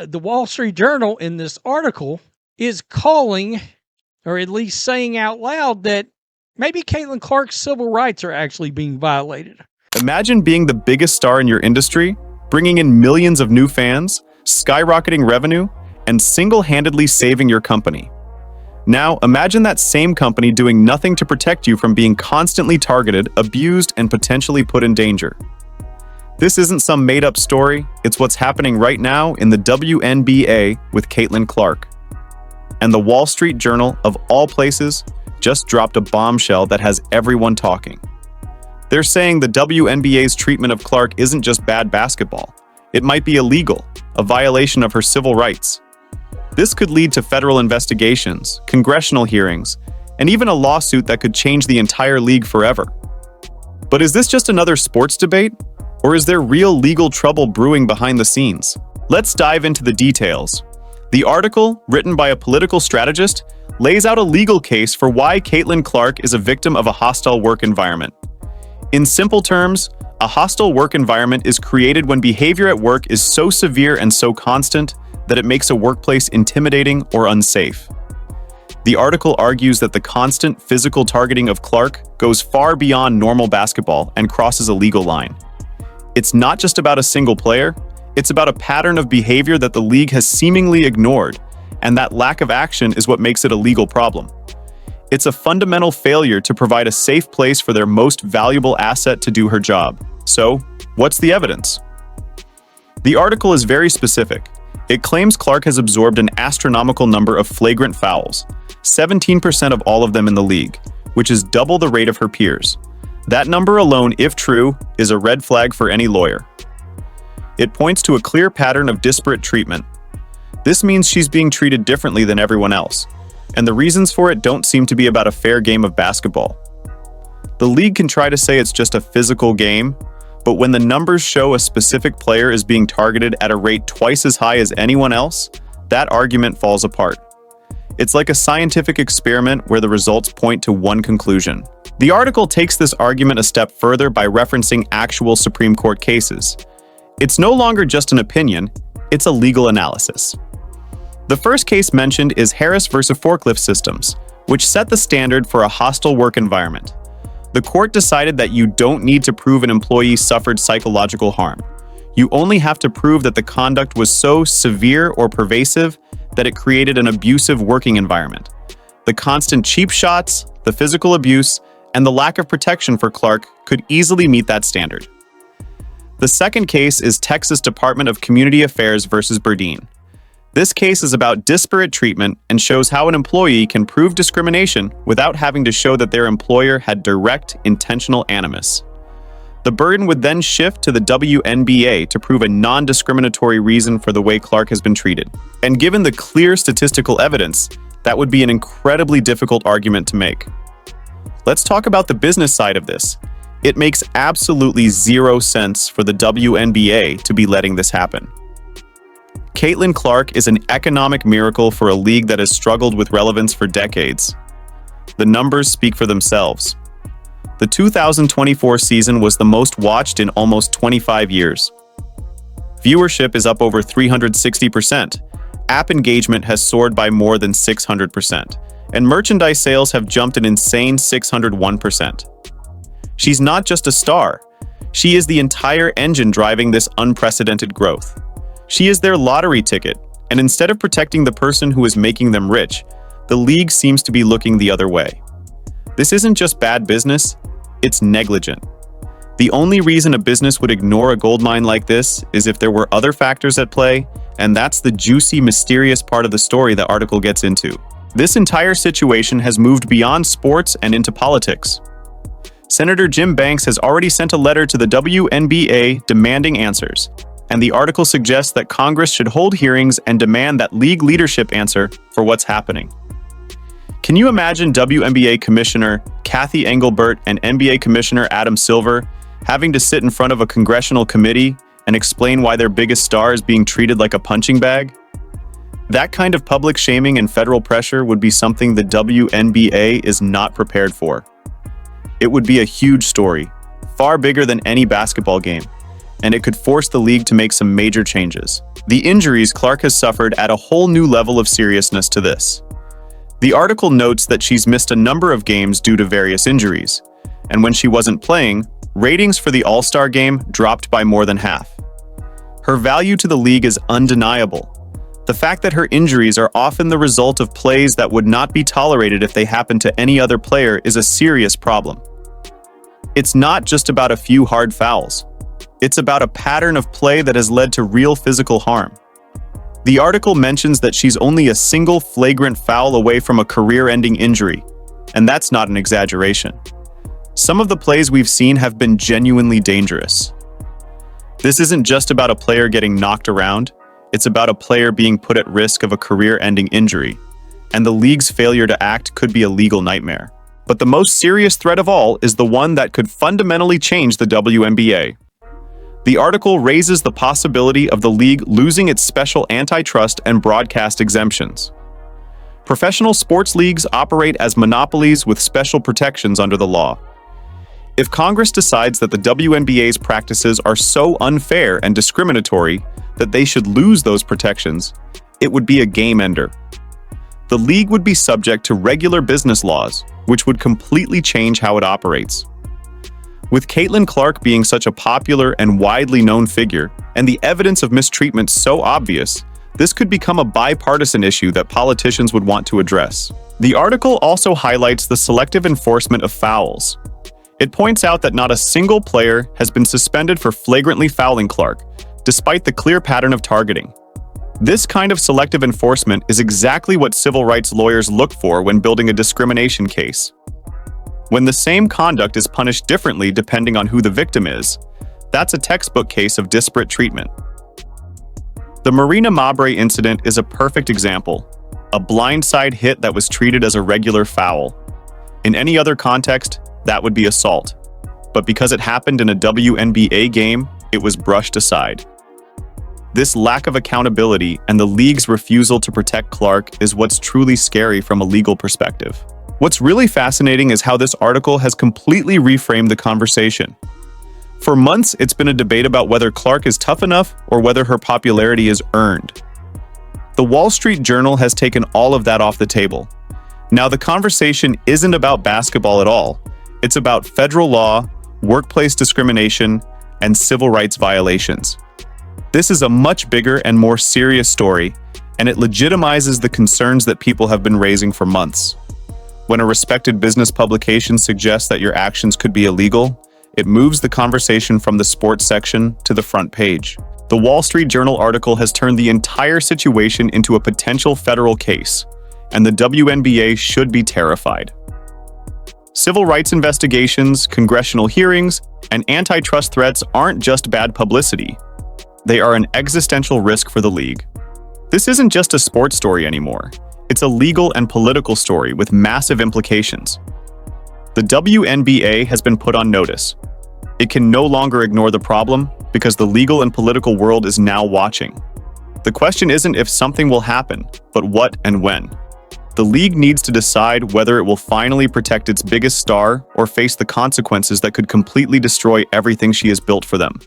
the Wall Street Journal in this article is calling, or at least saying out loud, that maybe Caitlin Clark's civil rights are actually being violated. Imagine being the biggest star in your industry, bringing in millions of new fans, skyrocketing revenue, and single-handedly saving your company. Now, imagine that same company doing nothing to protect you from being constantly targeted, abused, and potentially put in danger. This isn't some made-up story, it's what's happening right now in the WNBA with Caitlin Clark. And the Wall Street Journal, of all places, just dropped a bombshell that has everyone talking. They're saying the WNBA's treatment of Clark isn't just bad basketball. It might be illegal, a violation of her civil rights. This could lead to federal investigations, congressional hearings, and even a lawsuit that could change the entire league forever. But is this just another sports debate? Or is there real legal trouble brewing behind the scenes? Let's dive into the details. The article, written by a political strategist, lays out a legal case for why Caitlin Clark is a victim of a hostile work environment. In simple terms, a hostile work environment is created when behavior at work is so severe and so constant that it makes a workplace intimidating or unsafe. The article argues that the constant physical targeting of Clark goes far beyond normal basketball and crosses a legal line. It's not just about a single player, it's about a pattern of behavior that the league has seemingly ignored, and that lack of action is what makes it a legal problem. It's a fundamental failure to provide a safe place for their most valuable asset to do her job. So, what's the evidence? The article is very specific. It claims Clark has absorbed an astronomical number of flagrant fouls, 17% of all of them in the league, which is double the rate of her peers. That number alone, if true, is a red flag for any lawyer. It points to a clear pattern of disparate treatment. This means she's being treated differently than everyone else, and the reasons for it don't seem to be about a fair game of basketball. The league can try to say it's just a physical game, but when the numbers show a specific player is being targeted at a rate twice as high as anyone else, that argument falls apart. It's like a scientific experiment where the results point to one conclusion. The article takes this argument a step further by referencing actual Supreme Court cases. It's no longer just an opinion, it's a legal analysis. The first case mentioned is Harris versus Forklift Systems, which set the standard for a hostile work environment. The court decided that you don't need to prove an employee suffered psychological harm. You only have to prove that the conduct was so severe or pervasive that it created an abusive working environment. The constant cheap shots, the physical abuse, and the lack of protection for Clark could easily meet that standard. The second case is Texas Department of Community Affairs versus Burdine. This case is about disparate treatment and shows how an employee can prove discrimination without having to show that their employer had direct, intentional animus. The burden would then shift to the WNBA to prove a non-discriminatory reason for the way Clark has been treated. And given the clear statistical evidence, that would be an incredibly difficult argument to make. Let's talk about the business side of this. It makes absolutely zero sense for the WNBA to be letting this happen. Caitlin Clark is an economic miracle for a league that has struggled with relevance for decades. The numbers speak for themselves. The 2024 season was the most watched in almost 25 years. Viewership is up over 360%. App engagement has soared by more than 600%. And merchandise sales have jumped an insane 601%. She's not just a star. She is the entire engine driving this unprecedented growth. She is their lottery ticket, and instead of protecting the person who is making them rich, the league seems to be looking the other way. This isn't just bad business, it's negligent. The only reason a business would ignore a goldmine like this is if there were other factors at play, and that's the juicy, mysterious part of the story the article gets into. This entire situation has moved beyond sports and into politics. Senator Jim Banks has already sent a letter to the WNBA demanding answers, and the article suggests that Congress should hold hearings and demand that league leadership answer for what's happening. Can you imagine WNBA Commissioner Kathy Engelbert and NBA Commissioner Adam Silver having to sit in front of a congressional committee and explain why their biggest star is being treated like a punching bag? That kind of public shaming and federal pressure would be something the WNBA is not prepared for. It would be a huge story, far bigger than any basketball game, and it could force the league to make some major changes. The injuries Clark has suffered add a whole new level of seriousness to this. The article notes that she's missed a number of games due to various injuries, and when she wasn't playing, ratings for the All-Star game dropped by more than half. Her value to the league is undeniable. The fact that her injuries are often the result of plays that would not be tolerated if they happened to any other player is a serious problem. It's not just about a few hard fouls. It's about a pattern of play that has led to real physical harm. The article mentions that she's only a single flagrant foul away from a career-ending injury, and that's not an exaggeration. Some of the plays we've seen have been genuinely dangerous. This isn't just about a player getting knocked around, it's about a player being put at risk of a career-ending injury, and the league's failure to act could be a legal nightmare. But the most serious threat of all is the one that could fundamentally change the WNBA. The article raises the possibility of the league losing its special antitrust and broadcast exemptions. Professional sports leagues operate as monopolies with special protections under the law. If Congress decides that the WNBA's practices are so unfair and discriminatory that they should lose those protections, it would be a game ender. The league would be subject to regular business laws, which would completely change how it operates. With Caitlin Clark being such a popular and widely known figure, and the evidence of mistreatment so obvious, this could become a bipartisan issue that politicians would want to address. The article also highlights the selective enforcement of fouls. It points out that not a single player has been suspended for flagrantly fouling Clark, despite the clear pattern of targeting. This kind of selective enforcement is exactly what civil rights lawyers look for when building a discrimination case. When the same conduct is punished differently depending on who the victim is, that's a textbook case of disparate treatment. The Marina Mabre incident is a perfect example, a blindside hit that was treated as a regular foul. In any other context, that would be assault. But because it happened in a WNBA game, it was brushed aside. This lack of accountability and the league's refusal to protect Clark is what's truly scary from a legal perspective. What's really fascinating is how this article has completely reframed the conversation. For months, it's been a debate about whether Clark is tough enough or whether her popularity is earned. The Wall Street Journal has taken all of that off the table. Now, the conversation isn't about basketball at all. It's about federal law, workplace discrimination, and civil rights violations. This is a much bigger and more serious story, and it legitimizes the concerns that people have been raising for months. When a respected business publication suggests that your actions could be illegal, it moves the conversation from the sports section to the front page. The Wall Street Journal article has turned the entire situation into a potential federal case, and the WNBA should be terrified. Civil rights investigations, congressional hearings, and antitrust threats aren't just bad publicity. They are an existential risk for the league. This isn't just a sports story anymore. It's a legal and political story with massive implications. The WNBA has been put on notice. It can no longer ignore the problem because the legal and political world is now watching. The question isn't if something will happen, but what and when. The league needs to decide whether it will finally protect its biggest star or face the consequences that could completely destroy everything she has built for them.